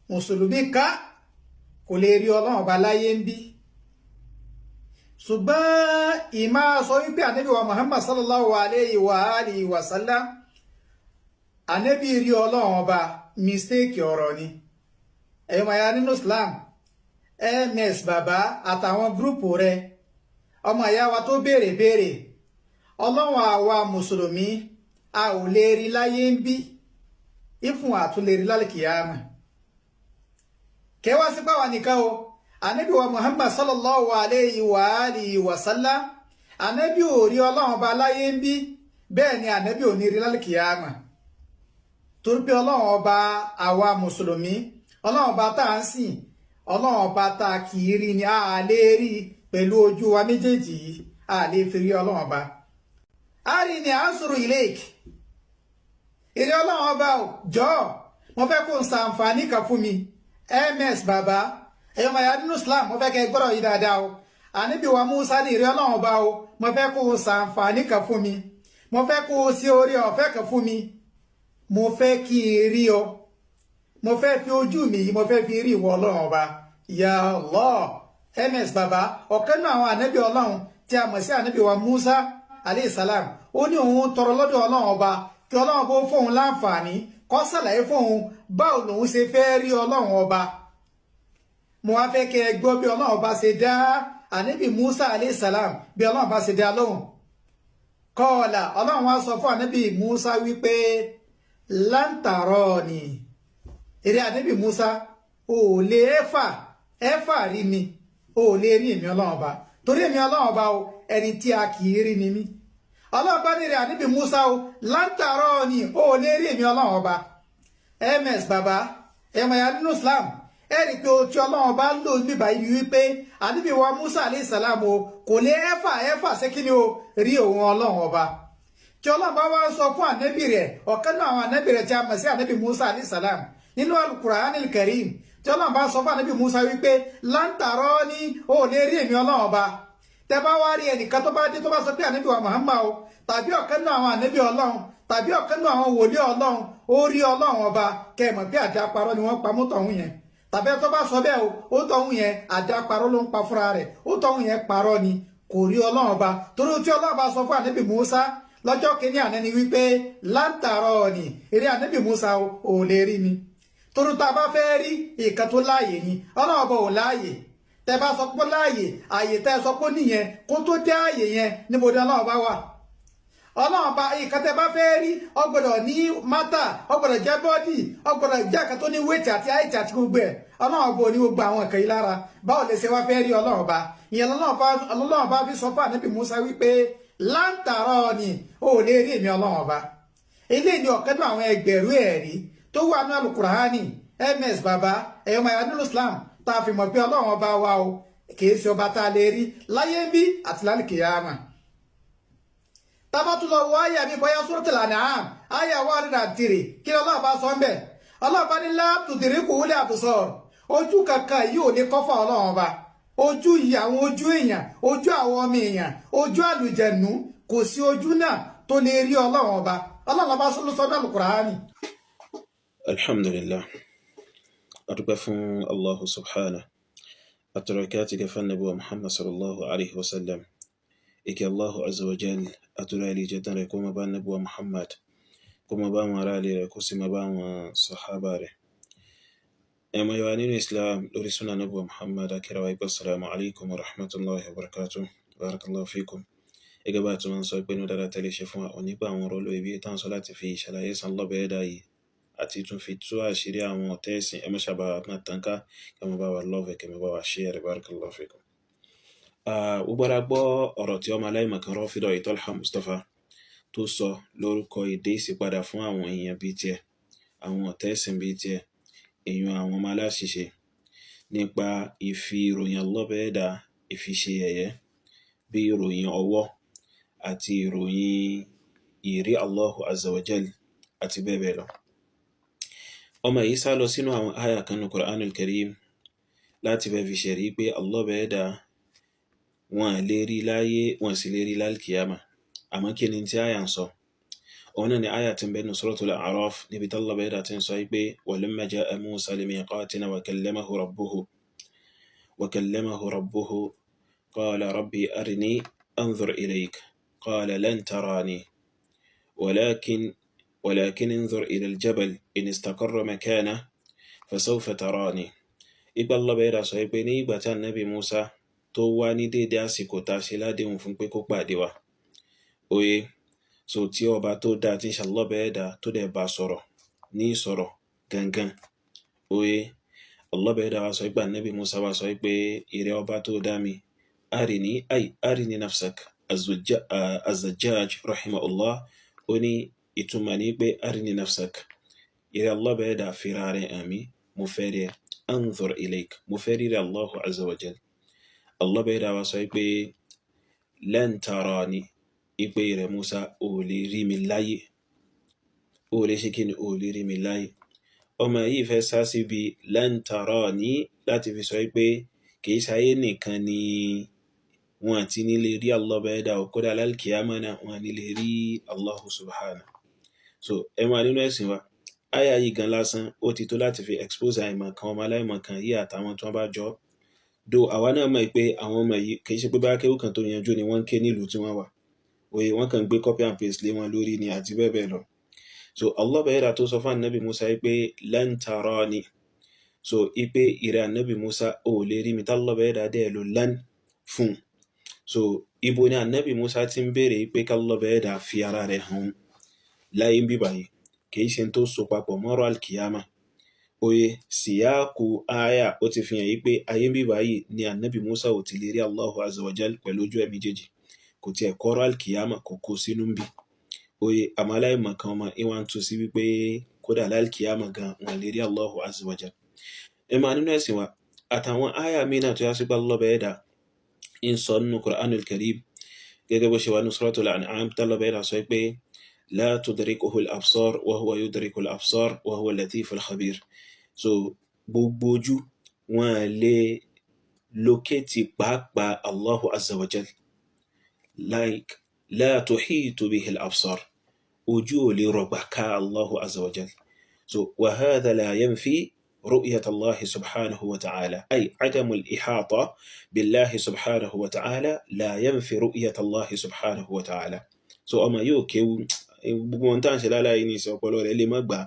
mùsùlùmí ká kò lè rí Ọlọ́run ọba láyé ń bí ṣùgbọ́n ìmá sọ wípé ànábì wa Muhammad sallallahu alayhi wa alihi wa sallam ànábì rí Ọlọ́run ọba mistake ọ̀rọ̀ ni ẹ̀yọ́mọ̀ya nínú Islam ms bàbá àtàwọn gúrùpù rẹ̀ ọmọ ìyá wa tó béèrè Ọlọ́run àwa mùsùlùmí a ò lè rí láyé ń bí ìfún àtúnlè rí lálùkìyàmà kẹwàá sí pàwọn nìkan o ànábì wa Muhammad sallallahu alayhi wa alihi wa sallam ànábì ò rí Ọlọ́run ọba láyé ń bí bẹ́ẹ̀ ni ànábì ò ní rí lálùkìyàmà torí pé Ọlọ́run ọba àwa mùsùlùmí Ọlọ́run ọba tá à ń sìn Ọlọ́run ọba tá a kì í rí ni a lè rí pẹ̀lú ojú wa méjèèjì yìí a lè fi rí Ọlọ́run ọba a rí ni à ń sọ̀rọ̀ ìlẹ́ẹ̀kì èrè Ọlọ́run ọba ò jọ mo fẹ́ kó n ṣàǹfààní kan fún mi ms bàbá ẹ̀yọ́ màá yá nínú Islam mo fẹ́ kẹ́ ẹ gbọ́dọ̀ yìí dáadáa o ànábì wa Musa ní èrè Ọlọ́run ọba o mo fẹ́ kó n ṣàǹfààní kan fún mi mo fẹ́ kó o ṣe oore ọ̀fẹ́ kan fún mi mo fẹ́ kí n rí ọ mo fẹ́ fi ojú mi mo fẹ́ fi rí ìwọ Ọlọ́run ọba ya Allah ms bàbá ọ̀kan náà àwọn ànábì Ọlọ́run tí a mọ̀ sí ànábì wa Musa alayhi salam ó ní òun tọrọ lọ́dọ̀ Ọlọ́run ọba kí Ọlọ́run bó fóun láǹfààní kó ṣàlàyé fóun báwo lòun ṣe fẹ́ rí Ọlọ́run ọba mo wá fẹ́ kẹ́ ẹ gbọ́ bí Ọlọ́run ọba ṣe dá ànábì Musa alayhi salam bí Ọlọ́run ọba ṣe dá lóhùn kọ́ọ̀là Ọlọ́run wá sọ fún ànábì Musa wípé láǹtàrọ́ọ̀nì èrè ànábì Musa ò lè ẹ́fà rí mi ò lè rí èmi Ọlọ́run ọba torí èmi Ọlọ́run ọba o ẹni tí a kì í rí ni mí Ọlọ́run bá nírè ànábì Musa o láǹtàrọ́ọ̀nì ò lè rí èmi Ọlọ́run ọba ms bàbá ẹ̀mọ̀ya nínú Islam ẹ̀rí pé o tí Ọlọ́run ọba lò níbà yìí wípé ànábì wa Musa alayhi salam o kò lè ẹ́fà ṣé kí ni o rí òun Ọlọ́run ọba tí Ọlọ́run bá wá sọ fún ànábì rẹ̀ ọ̀kan náà àwọn ànábì rẹ̀ tí a mọ̀ sí ànábì Musa alayhi salam nínú al-Qur'anil Karim tí Ọlọ́run bá sọ fún ànábì Musa wípé láǹtàrọ́ọ̀nì ò lè rí èmi Ọlọ́run ọba tẹ bá wá rí ẹnìkan tó bá dé tó bá sọ pé ànábì wa Muhammad o tàbí ọ̀kan náà àwọn ànábì Ọlọ́run tàbí ọ̀kan náà àwọn wòlíì Ọlọ́run ó rí Ọlọ́run ọba kẹmọ̀ bí àdáparọ́ ni wọ́n pa mú tọ̀hún yẹn tàbí tó bá sọ bẹ́ẹ̀ o ó tọ̀hún yẹn àdáparọ́ ló ń pa fúnra rẹ̀ ó tọ̀hún yẹn parọ́ ni kò rí Ọlọ́run ọba torí tí Ọlọ́run ọba sọ fún ànábì Musa lọ́jọ́ kìíní àná ni wípé láǹtàrọ́ọ̀nì eré ànábì Musa ò lè rí mi torí tá a bá fẹ́ rí ìkan tó láàyè ni Ọlọ́run ọba ò láàyè tẹ bá sọ pé láàyè àyè tẹ sọ pé nìyẹn kó tó dé àyè yẹn níbo ni Ọlọ́run ọba wà Ọlọ́run ọba ìkan tẹ bá fẹ́ rí ó gbọ́dọ̀ ní mátà ó gbọ́dọ̀ jẹ́ bọ́dì ó gbọ́dọ̀ jẹ́ àkàn tó ní wéètì àti àìtì àti gbogbo ẹ̀ Ọlọ́run ọba ò ní gbogbo àwọn nǹkan yìí lára báwo lè ṣe wá fẹ́ rí Ọlọ́run ọba ìyẹn Ọlọ́run ọba fi sọ fún ànábì Musa wípé láǹtàrọ́ọ̀nì ò lè rí èmi Ọlọ́run ọba eléyìí ni ọ̀kan náà àwọn ẹgbẹ̀rún ẹ̀rí tó wà ní Al-Qur'ani ms bàbá ẹ̀yọ́ maya nínú Islam tá a fi mọ̀ pé Ọlọ́run ọba wa o kìí ṣe ọba tá a lè rí láyé bí àti lálùkìyámà tábàtú lọ wọ àyà mi bóyá Suratul An'am àyà wà rírà tìrì kí Ọlọ́run bá sọ ń bẹ̀ Ọlọ́run bá ní la tudrikuhul absar ojú kankan yìí ò lè kọ́fà Ọlọ́run ọba ojú yìí àwọn ojú èèyàn ojú àwọn ọmọ èèyàn ojú àlùjẹ̀nú kò sí ojú náà tó lè rí Ọlọ́run ọba Ọlọ́run ọba sọ ní Al-Qur'ani. Alhamdulillah adúpẹ́ fún Allahu subhanahu àtọ̀rọ̀kẹ́ gẹ̀fẹ́ nàbíwá Muhammad sallallahu alaihi wasallam ike Allahu azza wa jal àtúrà ilé jẹ́ tán rẹ̀ kó ma bá nàbíwá Muhammad kó ma bá wọn ará ilé rẹ̀ kó sì ma bá wọn sàhábà rẹ̀ ẹmọ yíwa nínú Islam lórí súnà nàbíwá Muhammad akẹrẹwà ikú assalamu alaikum wa rahmatullahi wa barakatuh barakallahu fikum ẹgbẹ́ bá tún sọ pé ní dára tẹ́lẹ̀ ṣe fún àwọn nípa àwọn rọ́lọ́ ibi tán sọ láti fi ìṣàlàyé san lọ́bẹ̀ẹ́ dáyìí àti tún fi tú àṣírí àwọn ọ̀tẹ́ẹ̀sìn ẹmọ́ṣàbà náà tánká kẹmọ bá wa lọ́fẹ̀ kẹmọ bá wa ṣe rẹ̀ barakallahu fikum. Gbogbo ara gbọ́ ọ̀rọ̀ tí ọmọ aláìmọ̀kan Rọ́fídọ̀ Ìtọ́lá Mustapha tó sọ lórúkọ ìdé ìsípadà fún àwọn èèyàn bíi tiẹ̀ àwọn ọ̀tẹ́ẹ̀sìn bíi tiẹ̀ èèyàn àwọn ọmọ aláṣìṣe nípa ìfi ìròyìn ọlọ́bẹ̀ẹ́dà ìfiṣe ẹ̀yẹ bí ìròyìn ọwọ́ àti ìròyìn ìrí Allahu azza wa jal àti bẹ́ẹ̀ bẹ́ẹ̀ lọ. ọmọ yìí sá lọ sínú àwọn àyà kan ní Qur'anul Karim láti fẹ́ fi ṣẹ̀rí pé Allah bẹ̀ẹ́dà wọn lè rí láyé wọn sì lè rí lálkìyàmà àmọ́ kí ni tí àyà ń sọ òun náà ni àyà tí ń bẹ nínú suratul A'raf níbi tí Allah bẹ̀rẹ̀ àti ń sọ pé walamma ja'a Musa limiqatina wa kallamahu rabbuhu qala rabbi arini anzur ilayk qala lan tarani ولكن انظر إلى الجبل إن استقر مكانه فسوف تراني. Ìgbà Allah bẹ̀rẹ̀ sọ pé ní ìgbà tí Ànábì Musa tó wá ní déédé àsìkò tá a ṣe ládéhùn fún pé kó pàdé wa. Oye, so tí ọba tó dá tí ń ṣe Allah bẹ̀rẹ̀ dá tó dẹ̀ bá sọ̀rọ̀ ní ìsọ̀rọ̀ gangan. Oye, Allah bẹ̀rẹ̀ dá wa sọ pé Ànábì Musa wá sọ pé ìrẹ́ ọba tó dá mi, arini nafsak. Az-Zajjaj rahimahullah ó ní ìtumọ̀ ní pé arini nafsak, ìrẹ́ Allah bẹ̀rẹ̀ dá fira rẹ̀ àmì, mo fẹ́ rí ẹ. Anzur ilayk, mo fẹ́ rí rẹ̀ Allahu azza wa jal. Allah bẹ̀rẹ̀ dá wa sọ pé lan tarani, ìpè ìrẹ́ Musa ò lè rí mi láyé, ò lè ṣe kí ni, ò lè rí mi láyé. Ọmọ yìí fẹ́ sá síbi lan tarani láti fi sọ pé kìí ṣayé nìkan ni wọn àti nílé rí Allah bẹ̀rẹ̀ dá kódà lálkìyámà náà wọn nílé rí Allahu subhanahu. So ẹ máa nínú ẹ̀sìn wa, àyà yìí gan lásán ó ti tó láti fi expose àìmọ̀ kan ọmọ aláìmọ̀ kan yìí àtàwọn tí wọ́n bá jọ. Do àwa náà mọ̀ pé àwọn ọmọ yìí kìí ṣe pé bá kéwù kan tó yanjú ni wọ́n ń ké nílùú tí wọ́n wà. Oye, wọ́n kàn gbé copy and paste lé wọn lórí ni àti bẹ́ẹ̀ bẹ́ẹ̀ lọ. So Allah bẹ̀rẹ̀ tó sọ fún Ànábì Musa pé lan tarani. So ipe ìrẹ́ Ànábì Musa ò lè rí mi, tí Allah bẹ̀rẹ̀ dẹ́ lò lan fún. So ibo ni Ànábì Musa ti ń béèrè pé kí Allah bẹ̀rẹ̀ fi ara rẹ̀ hàn láyé ń bí báyìí, kìí ṣe tó so papọ̀ mọ́rọ̀ alkiyama. Oye, síyáàkù àyà ó ti fi hàn yí pé ayé ń bí báyìí ni Ànábì Musa ò ti lè rí Allahu azza wa jal pẹ̀lú ojú ẹ̀ méjèèjì, kò tiẹ̀ kọ́rọ̀ alkiyama kò kó sínú ń bí. Oye, àmọ́ aláìmọ̀ kan ọmọ ìwọ̀n tó sí wípé kódà alkiyama gan wọn lè rí Allahu azza wa jal. Ẹ máa nínú ẹ̀sìn wa àtàwọn àyà mìíràn tó yá sí pé Allah bẹ̀rẹ̀ dá ń sọ nínú Qur'anul Karim gẹ́gẹ́ bó ṣe wà ní suratul An'am tí Allah bẹ̀rẹ̀ sọ pé لا تدركه الأبصار وهو يدرك الأبصار وهو اللطيف الخبير. So gbogbo ojú wọn lè locate pàápàá Allahu azza wa jal, like la tuhitu bihi al-absar, ojú ò lè rọgbà ká Allahu azza wa jal. So wa hadha la yanfi رؤية الله سبحانه وتعالى، أي عدم الإحاطة بالله سبحانه وتعالى لا ينفي رؤية الله سبحانه وتعالى. So ọmọ yóò kéwú gbogbo ohun tá à ń ṣe láláyé ní ìsìn ọpọlọ rẹ̀ lè má gbà.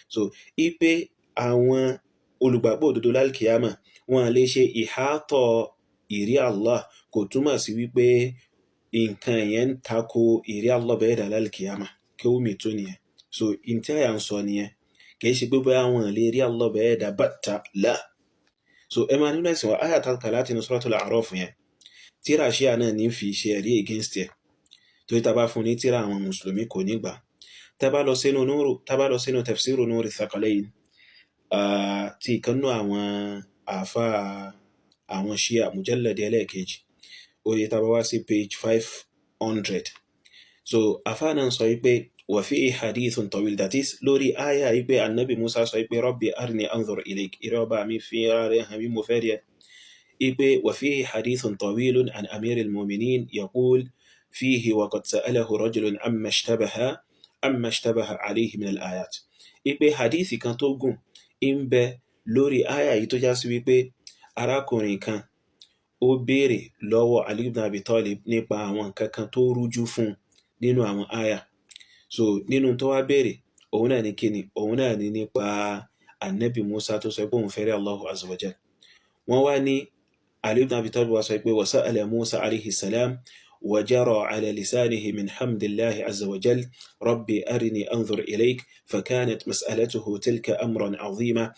So ipe àwọn olùgbàgbọ́ òdodo lálkìyámà wọn lè ṣe ìhátọ̀ ìrí Allah kò túmọ̀ sí wípé nǹkan yẹn ń tako ìrí Allah bẹ̀rẹ̀ dà lálkìyámà, kí ó mi tó nìyẹn. So in tí àyà ń sọ nìyẹn, kìí ṣe pé bóyá wọn lè rí Allah bẹ̀rẹ̀ dà bàtà là. So ẹ máa nínú ẹ̀sìn wa àyà tàkà láti inú suratul A'raf yẹn, tíra ṣíà náà ní fi ṣe ẹ̀rí against ẹ̀, tó tá bá fún ní tíra àwọn mùsùlùmí kò ní gbà. Tá bá lọ sínú tafsiru Nur al-Thaqalayn tí ìkannú àwọn àfá àwọn Shia mujallad ẹlẹ́ẹ̀kejì, oye tá bá wá sí page 500. So àfá náà sọ wípé wa fihi hadithun tawil, that is lórí àyà wípé Ànábì Musa sọ wípé rabbi arini anzur ilayk, ìrẹ́ ọba mi fi ara rẹ̀ hàn mí mo fẹ́ rí ẹ. Ipe wa fihi hadithun tawilun an amir al-mu'minin yaqul فيه وقد سأله رجل عما اشتبه عليه من الآيات. Ipe hadithi kan tó gùn ń bẹ lórí àyà yìí tó já sí wípé arákùnrin kan ó béèrè lọ́wọ́ Ali ibn Abi Talib nípa àwọn nǹkan kan tó rújú fún nínú àwọn àyà. So nínú tó wá béèrè òun náà ní kíni, òun náà ní nípa Ànábì Musa tó sọ pé òun fẹ́ rí Allahu azza wa jal. Wọ́n wá ní Ali ibn Abi Talib wá sọ pé wa sa'ala Musa alayhi salam وجرى على لسانه من حمد الله عز وجل ربي أرني أنظر إليك، فكانت مسألته تلك أمرا عظيما.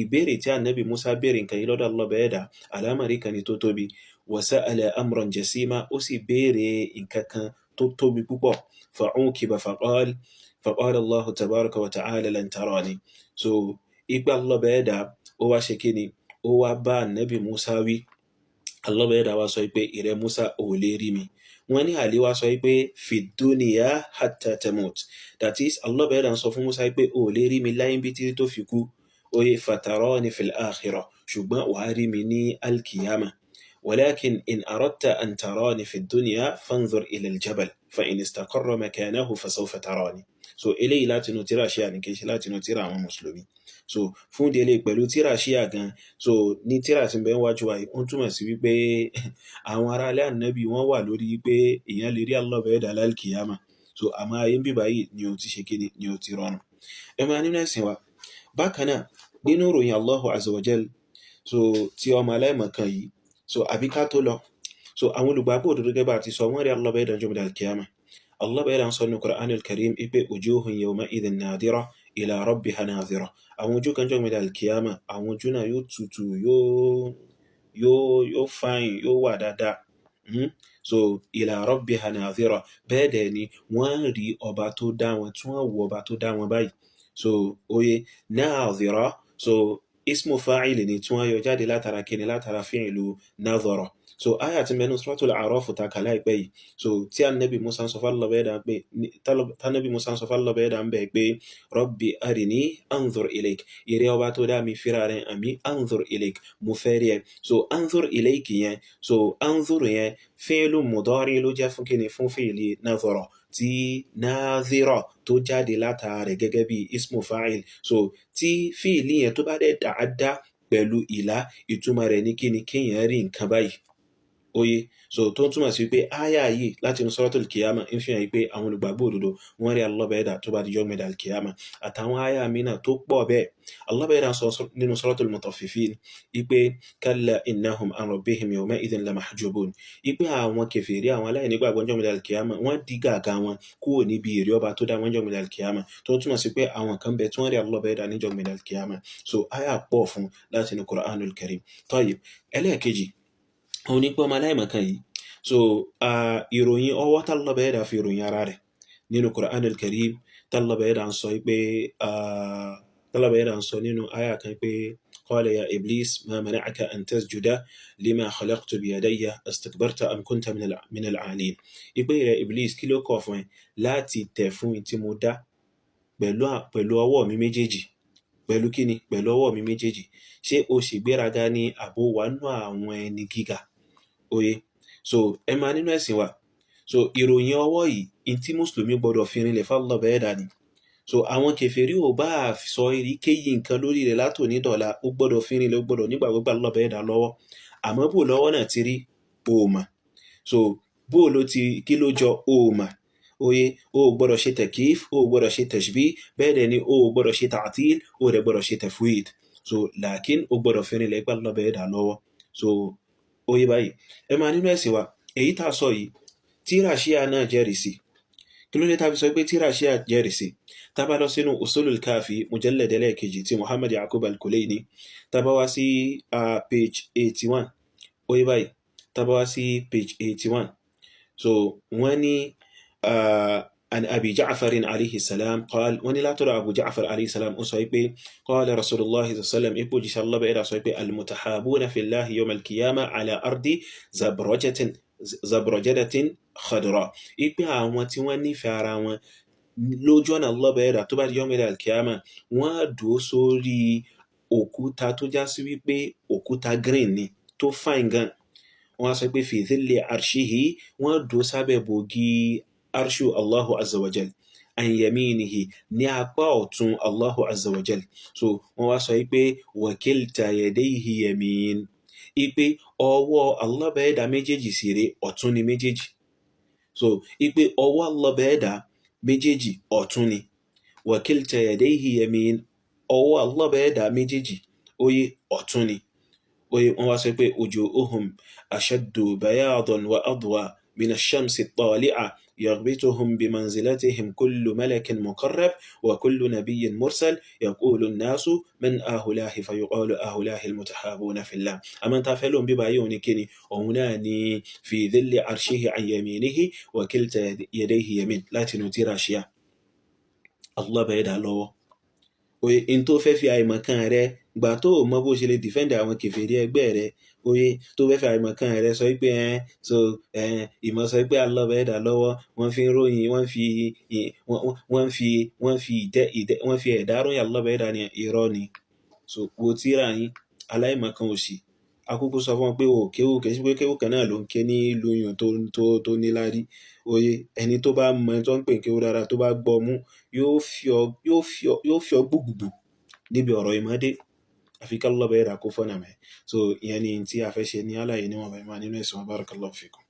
إبيري تان نبي موسى بيرين كان يلود الله بيدا على مريكا نتوتوبي، وسأل أمرا جسيما أسي بيري إن كان توتوبي بوبو، فعوكب فقال الله تبارك وتعالى لن تراني. So إبا الله بيدا هو شكيني هو با نبي موسى وي Allah bẹ̀rẹ̀ wá sọ pé ìrẹ́ Musa ò lè rí mi. Wọ́n ní àlè wá sọ pé fi dunya hatta tamut, that is Allah bẹ̀rẹ̀ sọ fún Musa pé ò lè rí mi láyé bí títí tó fi kú. Oye fatarani fil akhirah, ṣùgbọ́n wà á rí mi ní alkiyama. ولكن إن أردت أن تراني في الدنيا فانظر إلى الجبل فإن استقر مكانه فسوف تراني. So eléyìí láti inú tírà Ṣíà ní kìí ṣe láti inú tírà àwọn mùsùlùmí. So fún délé pẹ̀lú tírà Ṣíà gan, so ní tírà tí ń bẹ wájú wa yìí, ó túmọ̀ sí wípé àwọn ará ilé Ànábì wọ́n wà lórí wípé èèyàn lè rí Allah bá ẹ̀dá lálkìyámà. So àmọ́ ayé ń bíbá yìí ni ó ti ṣe kíni ni ó ti rọrùn. Ẹ máa nínú ẹ̀sìn wa bákan náà nínú ìròyìn Allahu azza wa jal, so tí ọmọ aláìmọ̀kan yìí, so àbí ká tó lọ, so àwọn olùgbàgbọ́ òdodo gẹ́gẹ́ bá ti sọ wọ́n rí Allah bá ẹ̀dá jọ́ gbẹ̀dẹ̀ alkiyama. Allah bá ẹ̀dá ń sọ nínú Qur'an al-Karim ipe wujuhun yawma'idhin nadira ila rabbiha nadira. Àwọn ojú kan jọ́ gbẹ̀dẹ̀ alkiyama, àwọn ojú náà yóò tutù, yóò fine, yóò wà dáadáa. So ila rabbiha nadira, bẹ́ẹ̀ dẹ̀ ni wọ́n rí ọba tó dá wọn, tí wọ́n wo ọba tó dá wọn báyìí. So oye nadira, so ismu fa'il ni tí wọ́n yọ jáde látara kíni, látara fi'lu nadhara. So aya tí mẹ́nu Suratul A'raf ta kà láìpẹ́ yìí, so tí Ànábì Musa ń sọ fún Allah bá ẹ̀dá pé tánàbí Musa ń sọ fún Allah bá ẹ̀dá ń bẹ̀ pé rabbi arini anzur ilayk, ìrẹ́ ọba tó dá mi fira rẹ̀ àmì anzur ilayk, mo fẹ́ rí ẹ. So anzur ilayk yẹn, so anzur yẹn fi'lu mudari ló jẹ́ fún kíni, fún fi'li nadhara tí nadhira tó jáde látara rẹ̀ gẹ́gẹ́ bí ismu fa'il. So tí fi'li yẹn tó bá dẹ̀ ta'adda pẹ̀lú ìlà, ìtumọ̀ rẹ̀ ní kíni, kéèyàn rí nǹkan báyìí. Oye, so tó ń túmọ̀ sí pé áyà yìí láti inú Suratul Qiyamah ń fi hàn pé àwọn olùgbàgbọ́ òdodo wọ́n rí Allah bá ẹ̀dá tó bá di jọ́ gbẹ̀dẹ̀ al-Qiyamah. Àtàwọn áyà mìíràn tó pọ̀ bẹ́ẹ̀. Allah bá ẹ̀dá sọ nínú Suratul Mutaffifin ipe kalla innahum an rabbihim yawma'idhin lamahjubun, ipe àwọn kèfèrí, àwọn aláìnígbàgbọ́ jọ́ gbẹ̀dẹ̀ al-Qiyamah wọ́n dí gàgá wọn kúrò níbi ìrí ọba tó dá wọn jọ́ gbẹ̀dẹ̀ al-Qiyamah. Tó ń túmọ̀ sí pé àwọn kan bẹ tí wọ́n rí Allah bá ẹ̀dá ní jọ́ gbẹ̀dẹ̀ al-Qiyamah. So áyà pọ̀ fún láti inú Qur'anul Karim. Tayyib, ẹlẹ́ẹ̀kejì òun ni pé ọmọ aláìmọ̀kan yìí, so ìròyìn ọwọ́ tí Allah bá ẹ̀dá fi ìròyìn ara rẹ̀ nínú Qur'an al-Karim, tí Allah bá ẹ̀dá ń sọ pé Allah bá ẹ̀dá ń sọ nínú àyà kan pé qala ya iblis ma mana'aka an tasjuda lima khalaqtu biyadayya astakbarta am kunta min al-'alin. Ipe rẹ̀ iblis, kí ló kọ̀ fún ẹ láti tẹ̀ fún tí mo dá pẹ̀lú ọwọ́ mi méjèèjì, pẹ̀lú kíni, pẹ̀lú ọwọ́ mi méjèèjì, ṣé o sì gbéraga ní àbò wà nínú àwọn ẹni gíga. Oye, so ẹ máa nínú ẹ̀sìn wa, so ìròyìn ọwọ́ yìí in tí mùsùlùmí gbọdọ̀ fi rinlẹ̀ fún Allah bá ẹ̀dá ni. So àwọn kèfèrí ò bá sọ èyíkéyìí nǹkan lórí rẹ̀ látòní dọ̀la, ó gbọdọ̀ fi rinlẹ̀, ó gbọdọ̀ nígbàgbọ́ pé Allah bá ẹ̀dá lọ́wọ́. Àmọ́ bó lọ́wọ́ náà ti rí òòmà, so bó ló ti, kí ló jọ òòmà. Oye, o gbọdọ̀ ṣe takyif, o gbọdọ̀ ṣe tashbih, bẹ́ẹ̀ dẹ̀ ni o gbọdọ̀ ṣe ta'til, o dẹ̀ gbọdọ̀ ṣe tafwid. So lakin o gbọdọ̀ fi rinlẹ̀ pé Allah bá ẹ̀dá lọ́wọ́. So oye báyìí, ẹ máa nínú ẹ̀sìn wa, èyí tá sọ yìí tírà Ṣíà náà jẹ́rìí sí. Kí ló dé tá fi sọ pé tírà Ṣíà jẹ́rìí sí? Tá bá lọ sínú Usulul Kafi mujallad ẹlẹ́ẹ̀kejì tí Muhammad Yaqub al-Kulayni, tá bá wá sí page 81, oye báyìí, tá bá wá sí page 81, so wọ́n ní عن أبي جعفر عليه السلام قال وني لا ترى أبو جعفر عليه السلام أصيبي قال رسول الله صلى الله عليه وسلم إبو جيش الله بإلى أصيبي المتحابون في الله يوم القيامة على أرض زبرجدة خضراء. إبي عواتي وني فعراوان lójú ọ̀nà Allah bá ẹ̀dá tó bá di yawm al-qiyama, wọ́n á dúró sórí òkúta tó já sí wípé òkúta green ni, tó fine gan. Wọ́n á sọ pé fi dhilli arshihi, wọ́n á dúró sábẹ́ bògì arshu Allahu azza wa jal, an yaminihi, ní apá ọ̀tún Allahu azza wa jal. So wọ́n wá sọ pé wa kilta yadayhi yamin, ipe ọwọ́ Allah bá ẹ̀dá méjèèjì sí rẹ̀ ọ̀tún ni méjèèjì. So ipe ọwọ́ Allah bá ẹ̀dá méjèèjì ọ̀tún ni. Wa kilta yadayhi yamin, ọwọ́ Allah bá ẹ̀dá méjèèjì oye ọ̀tún ni. Oye, wọ́n wá sọ pé wujuhum ashaddu bayadan wa adwa min ash-shamsi at-tali'a يغبطهم بمنزلتهم كل ملك مقرب وكل نبي مرسل يقول الناس من أهلاه فيقال أهلاه المتحابون في الله. أما تفعلون ببايون كني وهناني في ظل عرشه عن يمينه وكلتا يديه يمين لا تنتير أشياء الله بيد الله. Oye, in tó fẹ́ fi àìmọ̀kan rẹ̀ gbà tó mọ bó ṣe lè defend àwọn kèfèrí ẹgbẹ́ rẹ̀, oye, tó fẹ́ fi àìmọ̀kan rẹ̀ sọ pé ìmọ̀ sọ pé Allah bá ẹ̀dá lọ́wọ́, wọ́n fi ń ròyìn, wọ́n fi ẹ̀dá ròyìn Allah bá ẹ̀dá ní irọ́ ni. So wo tíra yín, aláìmọ̀kan òsì, akúkú sọ fún wọn pé o kéwú kìí sí pé kéwú kan náà ló ń ké ní lóyún tó níláárí. Oye, ẹni tó bá mọ ẹni tó ń pè kéwú dára tó bá gbọ́ mú yóò fi ọ gbùgbùgbù níbi ọ̀rọ̀ ìmọ̀dé, àfi kí Allah bá yẹ̀dá kó fọ́nà mẹ́. So ìyẹn ni tí a fẹ́ ṣe ní àlàyé níwọ̀n bá ìmọ̀ nínú ẹ̀sìn wa. Barakallahu fikum.